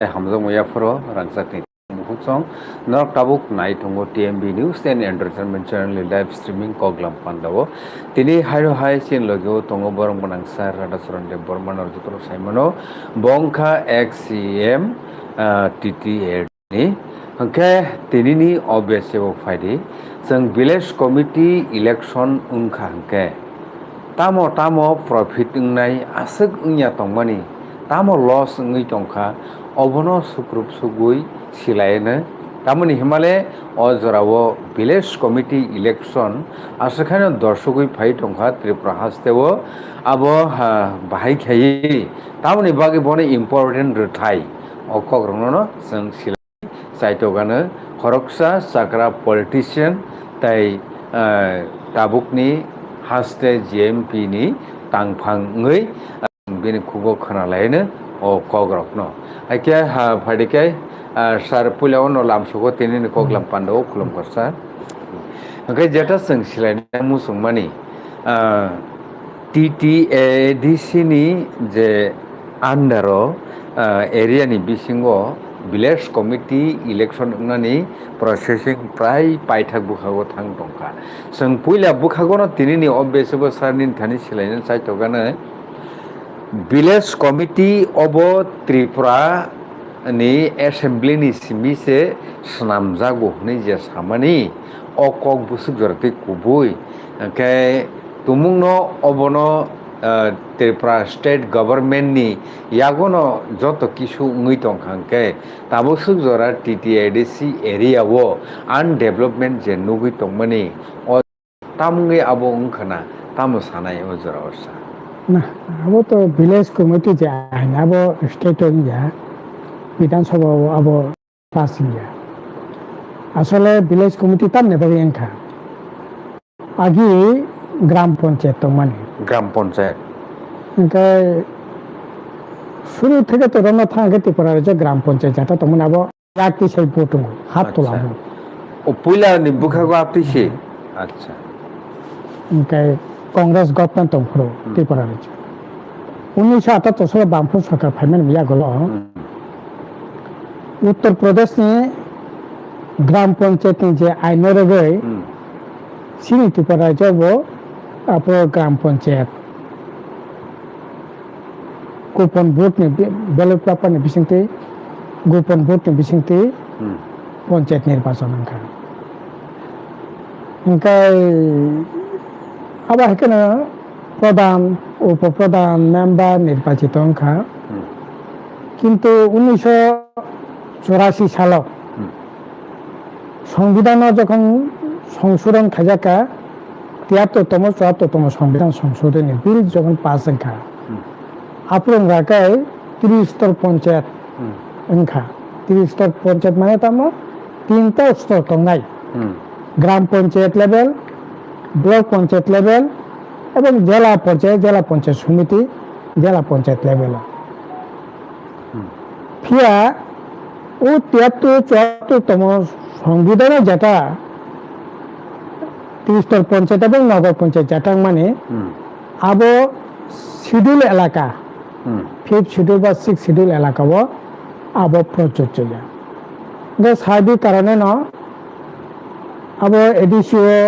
Hamza Muyafaro, Rangsakni Muhutsong, North Tabuk Night Hongo TMB News and Entertainment Channel live streaming Koglam Pandawo. Tini Hiro Hai Chin Logo Tongo Borong Manangsar Radasuran de Borman or Jutro Simono, Bonka XCM TTA ni. Hangke Tinini Obeseo Fadi, Sang Village Committee Election Unka Hangke. Tamo profit ngai asuk nya tongmani tamo loss ngai tongkha obono sukrup sugui silaina tamoni himale ojrawo village committee election asakhane dorshogui phai tongkha tripura hastewo abo bahai khai tamoni bagi bone important rthai okogrongno jeng silai saitogano khoroksa sakra politician tai tabukni haste GMP ni tangphangngui bini kugo khonalaino o kogrokno aike phadike sar pulao no lamsugo tini koglam pando khulum korsa akai jeta sing silai musungmani TTADC ni je andaro area ni bisingo village committee election nani processing prai paithak bukhago thang tongka sung puila bukhago no tinini obesebo sarnin thani silainen saitogana village committee obo Tripura ni assembly ni simise snamjago ni je samani okok busuk jorti kubui ke tumungno obono Tripura state government ni yagono joto kisu ngui tongkhangke tabo sukjora TTADC area wo undevelopment je nugui tongmani o tamungi abo ungkhana tamo sanai o jora orsa না abo to village committee je ain abo state ya বিধান সভা abo passing ya আসলে village committee tam nebari engkha agi গ্রাম পঞ্চায়েত তো মানে গ্রাম পঞ্চায়েত ওটাই শুরু থেকে তো রমনা থাকা ত্রিপুরার যে গ্রাম পঞ্চায়েত যেটা তখন আবার একটি সেই ভোট হাত তোলা ও পয়লা নিবুখাগো আপতিছে আচ্ছা ওটাই কংগ্রেস গভর্নমেন্ট তখন ত্রিপুরার 1978 সালে বামফ্রন্ট সরকার ফাইমেন্ট মিয়া গেল উত্তর প্রদেশ গ্রাম পঞ্চায়েত যে আইনের গই সিনি ত্রিপুরা যাব আপনার গ্রাম পঞ্চায়েত গোপন ভোট ব্যালট পেপার বিসিংতে গোপন ভোট বিসিংতে পঞ্চায়েত নির্বাচন আবার এখানে প্রধান উপপ্রধান মেম্বার নির্বাচিত কিন্তু 1984 সাল সংবিধান যখন সংশোধন খাজাকা 73তম 74তম সংবিধান সংশোধনী বিল যখন পাস এনখা আপন রাখায় 30 স্তর পঞ্চায়েত এনখা 30 স্তর পঞ্চায়েত মানে তাম তিনটা স্তর তংনাই গ্রাম panchayat level block panchayat level এবং জেলা পঞ্চায়েত সমিতি জেলা পঞ্চায়েত লেভেল ফিয়া ও 73-74তম সংবিধানে যেটা 30 স্তর পঞ্চায়েত এবং নগর পঞ্চায়েত যেটা মানে আবো শিডিউল এলাকা 5th শিডিউল বা 6th শিডিউল এলাকা আবো প্রযোজ্য সার্বিক কারণে ন আবো এডিসিও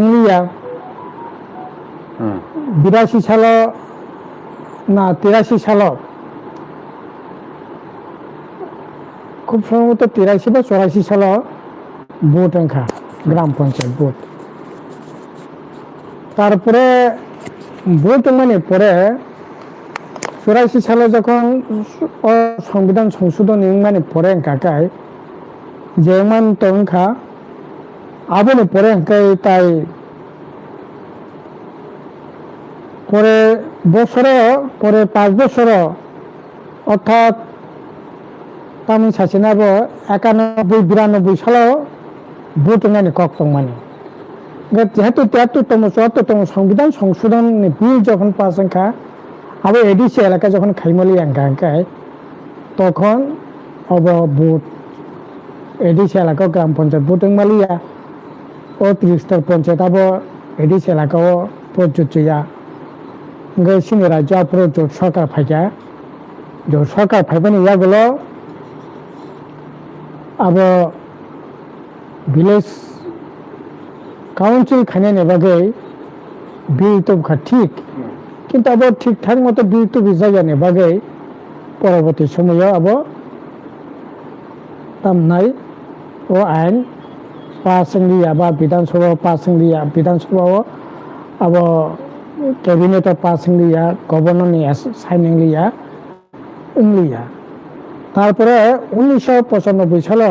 ইংলিয়া 82 সাল না 83 সাল খুব সম্ভবত 83 বা 84 সাল ভোট এনখা গ্রাম পঞ্চায়েত ভোট তারপরে ভোট মানে পরে 84 সালে যখন সংবিধান সংশোধন মানে পরে কাকায় যে মান তংখা আবনে পরে তাই পরে পরে 5 বছর অর্থাৎ তামিল শাসনাব 91-92 সাল ভোট মানে কক মানে যেহেতু 73তম 74তম সংবিধান সংশোধন বিল যখন পাস এনখা আবার এডিসি এলাকা যখন খাইমলি এঙ্কায় তখন অব ভোট এডিসি এলাকা গ্রাম পঞ্চায়েত ভোট মালিয়া ও 30 স্তর পঞ্চায়েত আব এডিসি এলাকাও প্রযোজ্য সিনি রাজ্য প্রযোজ্য সরকার ফাইকা যে সরকার ফাইবানি ইয়াগুলো আবার ভিলেজ কাউন্সিল খাইনানি বাগে বিল তো ঠিক কিন্তু আবার ঠিকঠাক মতো বিল তো জায়গানি বাগে পরবর্তী সময়ে আবার তামনাই ও আইন পাসিং লিয়া বা বিধানসভা পাসিং লিয়া বিধানসভাও আবার ক্যাবিনেটে পাসিং লিয়া গভর্নরনি সাইনিং লিয়া লিয়া তারপরে 1995 সালে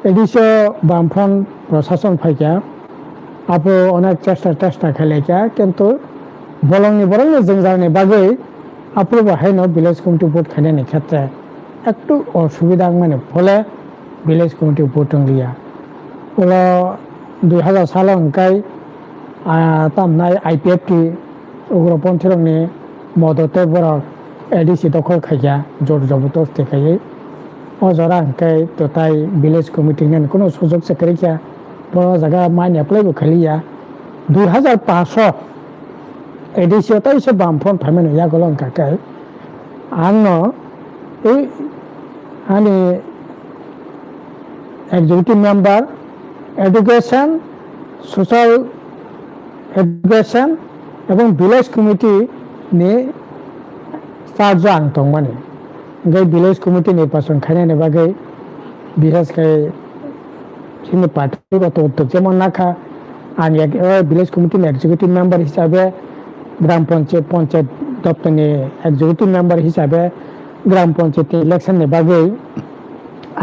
এডিশো বামফ্রন্ট প্রশাসন ফাইকা আপো অনেক চেষ্টা খেলেকা কিন্তু বলংনি জেংজারনি বাগে আপু বাহাইনো ভিলেজ কমিটি ভোট খাইনানি ক্ষেত্রে একটু অসুবিধা মানে ফলে ভিলেজ কমিটি ভোট লিয়া ওলা 2000 সালে অঙ্কাই তামনাই আইপিএফটি ওগুলো পঞ্চরংনি মদতে বড় এডিসি দখল খাইয়া জোর জবরদস্তি খাইয়ে অজরা অঙ্কাই তো তাই ভিলেজ কমিটি নেন কোনো সুযোগ চাকরিকা বড় জায়গা মাইন এপ্লাইবো খালিয়া 2005 এডিসি তাই সে বামফ্রন্ট ফাইমেন ইয়াগুলো অঙ্কাকাই আনো এই আনি executive member education social education এবং ভিলেজ কমিটি নিয়ে চার্জ আনতং মানে গে ভিলেজ কমিটি নির্বাচন খাইনানি বাগে বিশেষ করে চিনি পার্টিগত উদ্যোগ যেমন নাখা আনি ভিলেজ কমিটির এক্সিকিউটিভ মেম্বার হিসাবে গ্রাম পঞ্চায়েত দপ্তরনি এক্সিকিউটিভ মেম্বার হিসাবে গ্রাম পঞ্চায়েত ইলেকশনের বাগে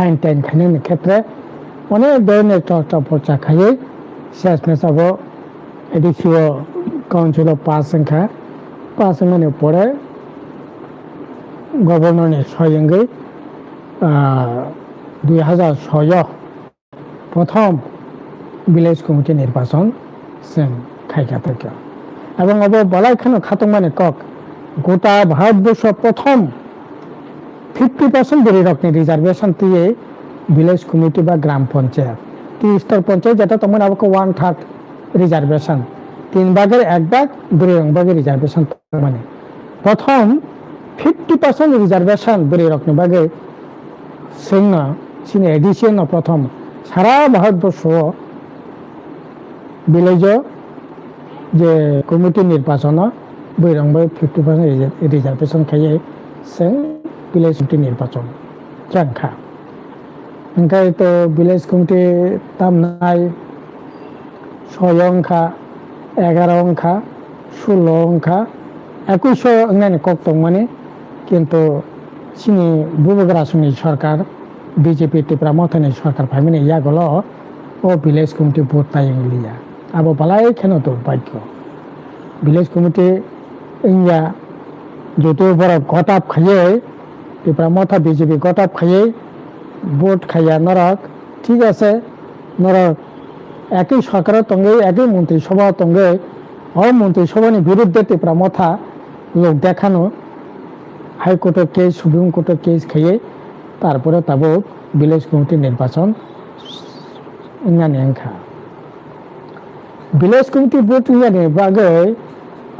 আইন টাইন খাইনানি ক্ষেত্রে অনেক ধরনের চর্চা পর্চা খাইয়ে শেষ মেশাবো এডিসিও কাউন্সিল পাস মানে পরে গভর্নরনি সয়ঙ্গে 2006 প্রথম ভিলেজ কমিটি নির্বাচন সেন খাইকা থেকে এবং বলাইখানে খাতং মানে কক গোটা ভারতবর্ষ প্রথম 50% বেরি রকমের রিজার্ভেশন দিয়ে ভিলেজ কমিটি বা গ্রাম পঞ্চায়েত 3 স্তর পঞ্চায়েত যেটা তোমার আমাকে 1/3 রিজার্ভেশন 3 ভাগের 1 ভাগ বেরি ভাগের রিজার্ভেশন মানে প্রথম 50% রিজার্ভেশন বেরি রকমের ভাগে সিংহ সিনে এডিশন প্রথম সারা ভারতবর্ষ ভিলেজ যে কমিটি নির্বাচন বৈরং ভাই 50% রিজার্ভেশন খাইয়ে সিং ভিলেজ কমিটি নির্বাচন জাংখা ओंखाय तो ভিলেজ কমিটি তামনাই 6 अंखा 11 अंखा 16 अंखा 21 अंगानि कक्तं माने किन्तु सिनि बुबग्रासनि सरकार बीजेपी टिप्रा मथानि सरकार फाइमानि यागलो ओ ভিলেজ कमिटी भोट तायं लिया आबो बालाय खेनो दुर्भाग्य ভিলেজ कमिटी इंया जतो बड़ गटाप खाये टिप्रा मथा बीजेपी गटाप खाये ভোট খাইয়া নরক ঠিক আছে নরক একই সরকারের তঙ্গে একই মন্ত্রিসভা তঙ্গে মন্ত্রিসভার বিরুদ্ধে টিপ্রা মথা লোক দেখানো হাইকোর্টের কেস সুপ্রিম কোর্টের কেস খাইয়ে তারপরে তাবো ভিলেজ কমিটি নির্বাচন ইংনানি আংখা ভিলেজ কমিটি ভোট ইংনানি বাগে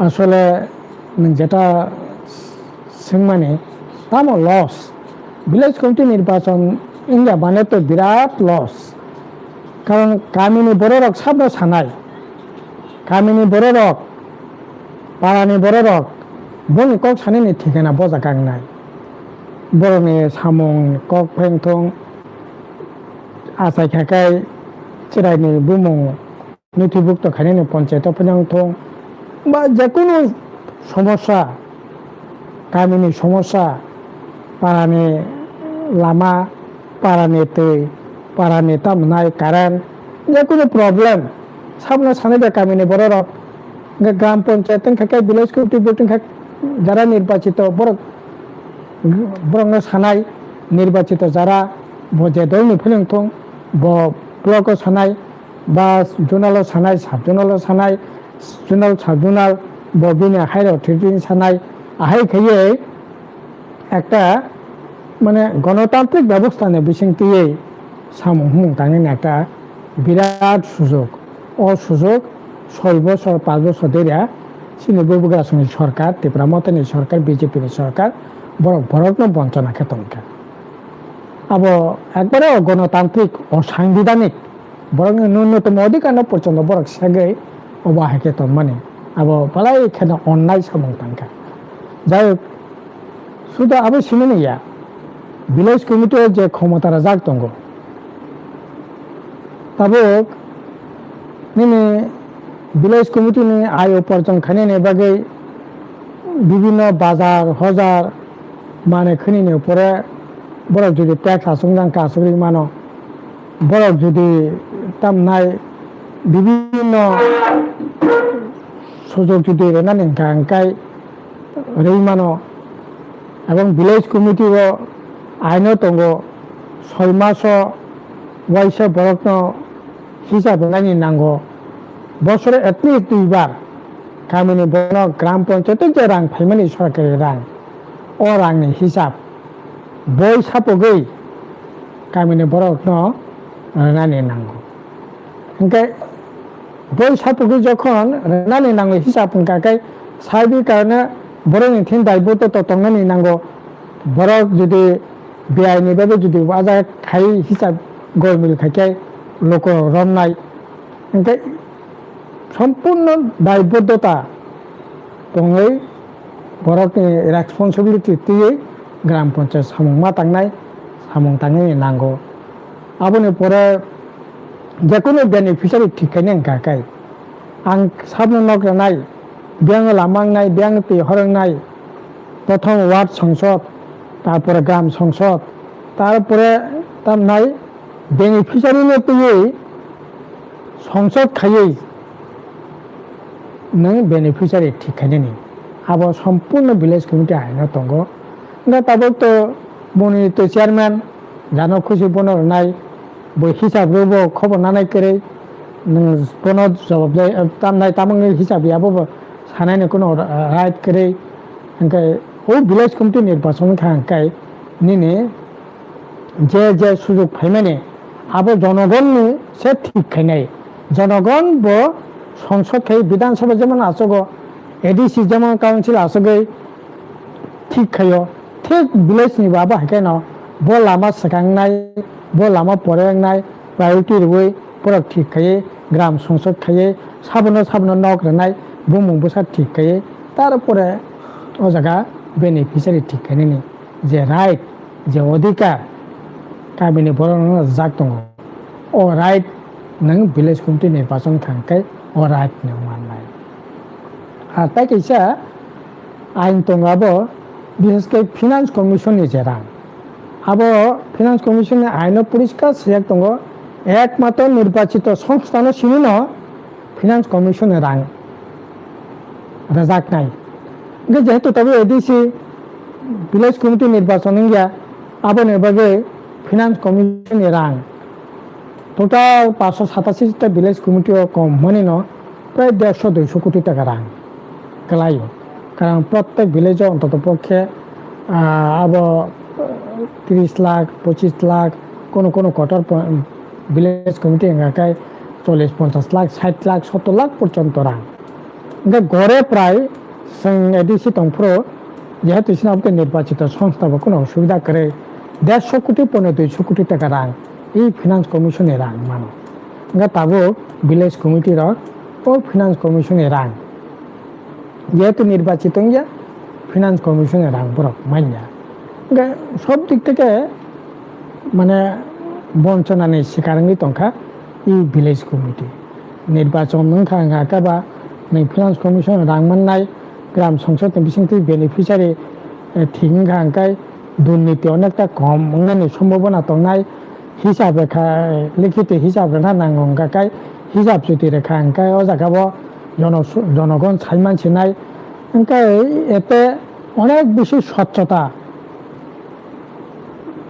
আসলে যেটা মানে তামো লস ভিলেজ কমিটি নির্বাচন ইন্ডিয়া মানে তো বিরাট লস কারণ কামিনী বড় রক সাবনা সানাই কামিনী বড় রক পাড়ানি বড় রক বনি কক সানিনি ঠিকানা বজা কাং নাই বড়নি সামং কক ফেংথং আসাই খাকাই চিরাইনি বুমং নথিভুক্ত খানিনি পঞ্চায়েত ফেনাংথং বা যে কোনো সমস্যা কামিনী সমস্যা পাড়ানি লামা পাড়ানি তামনাই কারেন্ট যে কোনো প্রবলেম সামনে সানিবে কামিনী বড় রক গ্রাম পঞ্চায়েত খাকাই ভিলেজ কমিটি ভোটিং যারা নির্বাচিত বড় সানাই নির্বাচিত যারা যে দলনি ফেলেংথং ব্লক সানাই বা জোনাল সানাই সাব জোনাল সানাই জোনাল সাব জোনাল বিনি আখাই অথরিটি সানাই আহাই খাইয়ে একটা মানে গণতান্ত্রিক ব্যবস্থা নিয়ে বিশিংতিয়ে সামুহুম তানি একটা বিরাট সুযোগ অসুযোগ 6 বছর 5 বছর ধরে সিনি বুবগ্রাসনি সরকার ত্রিপুরা মতানি সরকার বিজেপির সরকার বরক বঞ্চনা খেতনকা আবো একবারে গণতান্ত্রিক অসাংবিধানিক বরং ন্যূনতম অধিকার পর্যন্ত বরক সেগে অবাহে খেতন মানে আবো বালাই এখানে অন্যায় সামংতাঙ্কা যাই হোক শুধু আবো শুনে নিয়া ভিলেজ কমিটির যে ক্ষমতারা যাক দঙ্গ তাবক নিনে ভিলেজ কমিটি নিয়ে আয় উপার্জন খানি বাগে বিভিন্ন বাজার হজার মানে খানি পরে বরক যদি ট্যাক্স আসংজাঙ্কা আসরি মানো বরক যদি তাম নাই বিভিন্ন সুযোগ যদি রেনানি গাঙ্কাই রেই মানো এবং ভিলেজ কমিটির আইন দঙ্গ 6 মাস ওয়াইসে বরকন হিসাব নানি নাঙ্গো বছরে এটলিস্ট 2 বার গাमिनि বন গ্রাম পঞ্চায়েত যে রাং ফাইমানি সরকারি রাং ও রাংনি হিসাব বই সাপগৈ গাमिनि বরকন নানি নাঙ্গো ओंखाय বই সাপগৈ যখন নানি নাঙ্গো হিসাব ओंखाय সাইবি কারণে বরকनि थिन दायबोथ तंनानि नांगो বরক যদি বেআইনি ভাবে যদি বাজার খাই হিসাব গরমিল খাইকাই লোক রমনাই ओंखाय সম্পূর্ণ দায়বদ্ধতা দङै বরকनि রেসপন্সিবিলিটি তিयै গ্রাম পঞ্চায়েত সামংमा তাङै नांगौ आबोनि परे जेकुनु बेनिफिशियारि थिखायनो गाकाय आं साबनो नग्रानाय ব্যাঙ্গ লামাংনাই ব্যাঙ্গ তে হরংনাই প্রথম ওয়ার্ড সংসদ তারপরে গ্রাম সংসদ তারপরে তার নাই বেনিফিশিয়ারি পেয়ে সংসদ খাইয়ে নং বেনিফিশিয়ারি ঠিকানে নি আবার সম্পূর্ণ ভিলেজ কমিটি আইন দङ না তারপর তো মনোনীত চেয়ারম্যান জানো খুশি বনর নাই বই হিসাব রব খবর নানাই করে বনর জবাব দেয় তার নাই তামাংনি হিসাব ইয়াবো সানাयनि কোনো রাইট করে ओंखाय ও ভিলেজ কমিটি নির্বাচন খাঙ্কাय নিনে যে সুযোগ ফাইমানে আবো জনগণনি সে ঠিক খাইনাই জনগণ ব সংসদ খাই বিধানসভা যেমন আসগো এডিসি যেমন কাউন্সিল আসগৈ ঠিক খাইও ঠিক ভিলেজ नि बाबा हायखायनो ब लामा सकांनाय ब लामा परेंनाय प्रायोरिटी रवै परक ठीक खायै ग्राम संसद खायै साबनो नग्रानाय बुमुं बसा ठीक खायै तारपरे ओ जागा बेनिफिशियारि ठीक खायनायनि जे राइट जे अधिकार गामिनि बर'नो जाग दङ अ राइट नों ভিলেজ कमिटि निर्वाचन खांखाय अ राइट नों माननाय आर ताइ कैसा आइन दङाबो बिसेसकै फिनान्स कमिशननि जे रां आबो फिनान्स कमिशननि आइन परिष्कार सियाक दङ एकमात्र निर्वाचित संस्थान सिनिनो फिनान्स कमिशननि रां राजाकनाय जेहेतु तब एडिसि ভিলেজ कमिटि निर्वाचन गया आबोनि बागै फिनान्स कमिशननि रां টোটাল 587টা ভিলেজ কমিটি কম মানে প্রায় 150-200 কোটি টাকা রাং গলায় কারণ প্রত্যেক ভিলেজে অন্তত পক্ষে আবো 30 লাখ 25 লাখ কোন কোটার ভিলেজ কমিটি এলাকায় 40-50 লাখ 60 লাখ 70 লাখ পর্যন্ত রাং গড়ে প্রায় এডিসি তংফ্র যেহেতু সিনাবকে নির্বাচিত সংস্থা কোনো অসুবিধা করে 150 কোটি 200 কোটি টাকা রাং এই ফিনান্স কমিশনের রাং মানো তাবো ভিলেজ কমিটির ও ফিনান্স কমিশনের রাং যেহেতু নির্বাচিত গিয়া ফিনান্স কমিশনের রাং বড় মাইনা সব দিক থেকে মানে বঞ্চনানি শিকারনি তংখা এই ভিলেজ কমিটি নির্বাচন নংখাবা नै ফিনান্স কমিশন রাং মানनाय গ্রাম সংসদ বিসিংতি বেনিফিশিয়ারি ঠিক খাंखाय দুর্নীতি অনেকটা কম অঙ্গানি সম্ভাবনা দंनाय হিসাব রেখা লিখিত হিসাব রেখা নাঙ্গো गाकाय হিসাব যদি রেখা खांखाय ও জায়গাবো জনগণ ছাই মানছিনাय ओंखाय এতে অনেক বেশি স্বচ্ছতা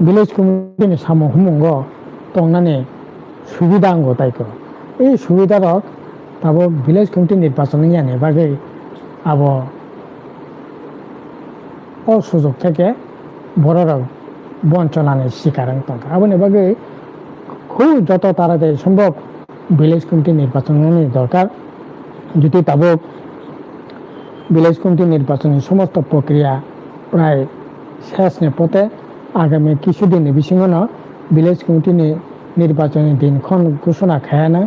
ভিলেজ কমিটিनि সামো হুমঙ্গ দंनानै সুবিধা আঙ্গো তাইকো এই সুবিধারক তাবো ভিলেজ কমিটি নির্বাচন জানে বাগে আবো অসুযোগ থেকে বড়রা বঞ্চনার শিকার তঙ্কা আবনি বাগে খুব যত তাড়াতাড়ি সম্ভব ভিলেজ কমিটি নির্বাচনের দরকার যদি তাবো ভিলেজ কমিটি নির্বাচনের সমস্ত প্রক্রিয়া প্রায় শেষনে পথে আগামী কিছুদিনের বিসঙ্গন ভিলেজ কমিটি নির্বাচনের দিনক্ষণ ঘোষণা খায়ানো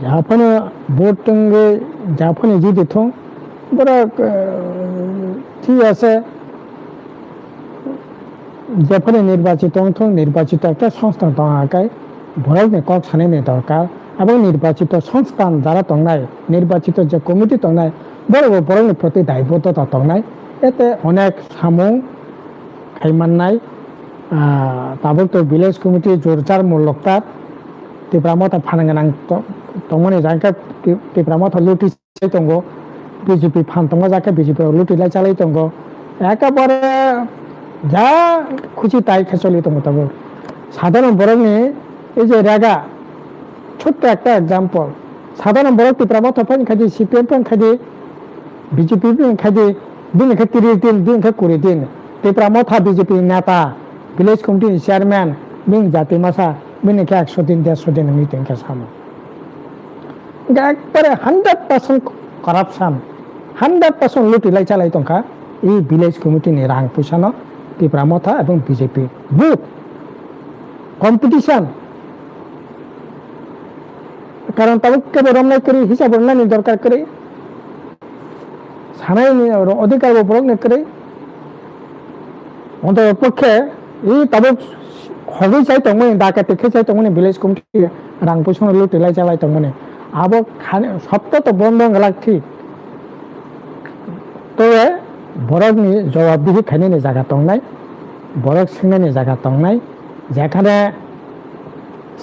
যাফানে ভোট টঙ্গে যাফানে জিতে থং বড় ঠিক আছে যেখানে নির্বাচিত নির্বাচিত একটা সংস্থা দরকার ভোটে কক সানাইনি দরকার এবং নির্বাচিত সংস্থান যারা দंनाय নির্বাচিত যে কমিটি দंनाय বড় প্রতি দায়বদ্ধতা দंनाय এতে অনেক সামুং খাইমাননাই তাবো তো ভিলেজ কমিটি জোরজার মূল্যকতার তিব্রামতা ফানাঙ্গানাং তমনি জায়গা তিব্রামতা লুটি দंग বিজেপি ফান দंग যাকে বিজেপি লুটিলাই চালাই দंग একেবারে যা খুশি তাই চলি দंग তবে সাধারণ বরংনি এই যে রেগা ছোট্ট একটা এক্সাম্পল সাধারণ বড় তিব্রামতা ফান খাদি সিপিএম ফান খাদি বিজেপি ফান খাদি দিন খে 30 দিন দিন খে 20 দিন তিব্রামতা বিজেপি নেতা ভিলেজ কমিটি চেয়ারম্যান মিং জাতি মাসা মিনে কে 100 দিন 150 দিন মিটিং কে সামনে একবারে 100% করাপশন 100% লুটিলাই চালাই দंखा এই ভিলেজ কমিটি নি রাং পুছানো তিব্রামতা এবং বিজেপি বুথ কম্পিটিশন কারণ তাবুককে রমনাই করি হিসাব রমনাই দরকার করে সানাই অধিকার উপলব্ধ করে অন্তত পক্ষে এই তাবুক খবি চাই দंमोन ডাকা দেখে চাই দंमोन ভিলেজ কমিটি রাং পুছানো লুটিলাই চালাই দंमोन আবো সপ্তাহ তো বন্ধ গেলাক ঠিক তো বরকনি জবাবদিহি খাইনি জায়গা দंनाय বরক সিংনানি জায়গা দंनाय যেখানে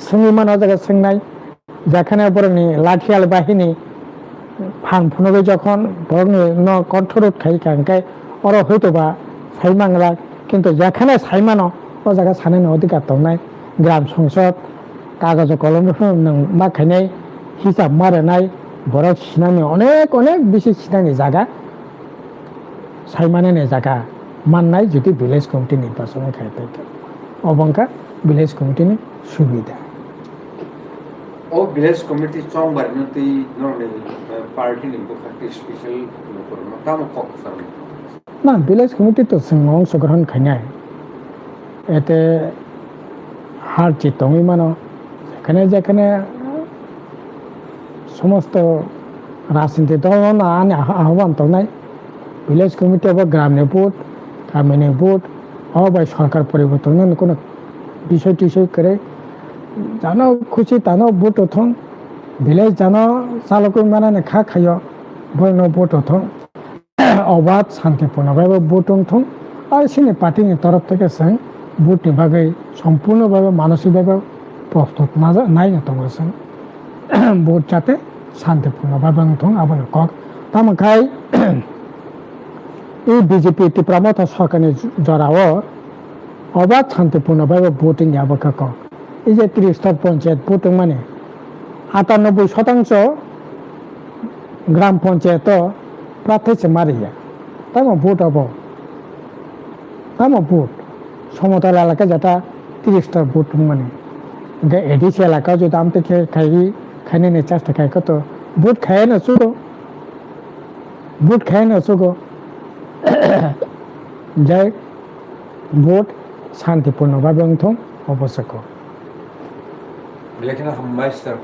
সিংমান জায়গা সিংনাই যেখানে বরকনি লাঠিয়াল বাহিনী ফান ফুনবে যখন বরকনি ন কঠোরত খাই কাঙ্কাই অর হয়তোবা সাইমাংলা কিন্তু যেখানে সাইমানো ও জায়গা সানাইনি অধিকার দंनाय গ্রাম সংসদ কাগজ কলম মা খাইনাই হিসাব মারানাই বরক সিনানি অনেক অনেক বেশি সিনানি জায়গা সাইমানানি জায়গা মাননাই যদি ভিলেজ কমিটি নির্বাচন খাই থাকে অবংকা ভিলেজ কমিটিনি সুবিধা ও ভিলেজ কমিটি চংবার নতি নরনে পার্টি নি বখাটি স্পেশাল করন তাম কক সার না ভিলেজ কমিটি তো অংশগ্রহণ খাইনাই এতে হার চিতংই মানো যেখানে যেখানে সমস্ত রাজনীতি দল না আহ্বান দंनाय ভিলেজ কমিটি বা গ্রামে ভোট গ্রামীণ ভোট বা সরকার পরিবর্তনের কোনো বিষয় টিষয় করে জানো খুশি তানো ভোট হথন ভিলেজ জানো চালক মানে খা খাইয় বন্য ভোট হথন অবাধ শান্তিপূর্ণভাবে ভোট হথন আর সিনি পার্টির তরফ থেকে সঙ্গ ভোটনি ভাগে সম্পূর্ণভাবে মানসিকভাবে প্রস্তুত নাই না দंसों ভোট যাতে শান্তিপূর্ণভাবে হথন আবার কক তামখাই এই বিজেপি তিব্রামতা সরকারের জড়াও অবাধ শান্তিপূর্ণভাবে ভোটিং আবকা কক এই যে 30 স্তর পঞ্চায়েত ভোটিং মানে 98% গ্রাম পঞ্চায়েত প্রার্থী মারিয়া তাম ভোট হব তাম ভোট সমতল এলাকা যেটা 30 স্তর ভোটিং মানে এডিসি এলাকা যদি আমি খাইনি চেষ্টা খাই কত ভোট খাই না চুগো ভোট খাই না চুগো যাই ভোট শান্তিপূর্ণভাবে অবশ্যক লেখনা হাম্মাই স্টার